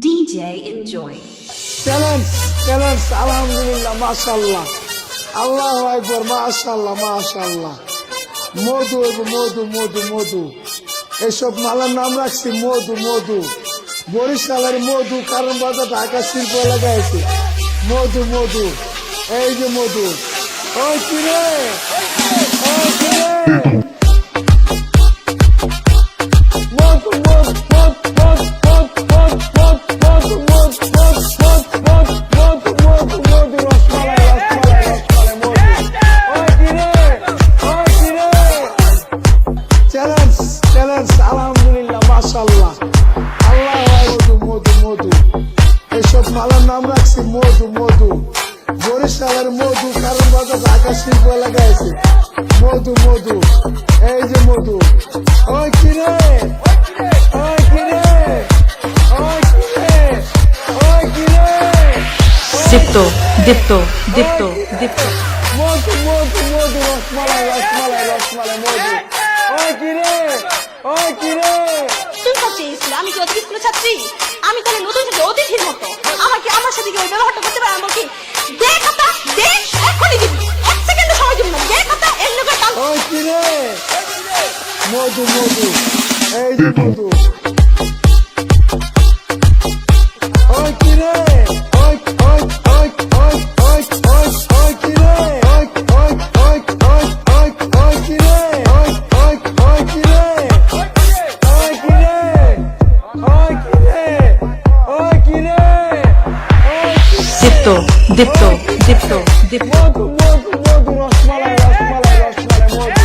DJ Enjoy. Challenge challenge আলহামদুলিল্লাহ মাশাআল্লাহ আল্লাহু আকবার মাশাআল্লাহ মাশাআল্লাহ মধু মধু মধু মধু এসব মালার নাম রাখছি মধু মধু বরিশালের মধু কারণ বাজার ঢাকা শিল্প এলাকায় আছে মধু মধু এই যে মধু ওই কিরে ওই কিরে মধু মধু আলহামদুলিল্লাহ মাশাআল্লাহ আল্লাহ মধু মধু মধু এসব মালার নাম রাখছি মধু মধু বরিশালের মধু কারণ বাজার ঢাকা শিল্প এলাকায় আছে মধু মধু এই যে মধু ওই কিরে ওই কিরে ওই কিরে ওই কিরে দীপ্ত দীপ্ত দীপ্ত দীপ্ত মধু মধু মধু রসমালাই রসমালাই রসমালাই মধু ওই কিরে ওই কিরে তুই ভাবছিস আমি কি অতিথি স্কুলের ছাত্রী? আমি তাহলে নতুন থেকে অতিথির মতো আমাকে আমার সাথে কি ওই ব্যবহারটা করতে পারে? আমাকে দে খাতা দে, এখনই দিবি, 1 সেকেন্ডে সময় দিব না। দে খাতা, এর লোকের কাম। ওই কিরে মধু মধু এই যে মধু ওই কিরে ওই ওই ওই ওই ওই ওই ওই কিরে ওই ওই ওই ওই ওই ওই কিরে ওই ওই ওই কিরে ওই কিরে ওই কিরে ওই কিরে দীপ্ত দীপ্ত দীপ্ত দীপ্ত মধু মধু মধু রসমালাই রসমালাই রসমালাই মধু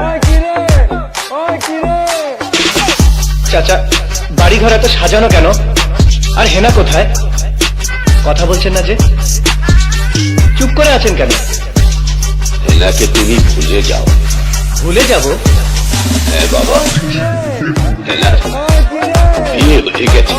ওই কিরে ওই কিরে চাচা বাড়ি ঘর এত সাজানো কেন? আর হেনা কোথায়? কথা বলছেন না যে, চুপ করে আছেন কেন? হেনাকে তুমি ভুলে যাও। ভুলে যাব? হ্যাঁ বাবা, হেনার ওই কিরে বিয়ে হয়ে গেছে।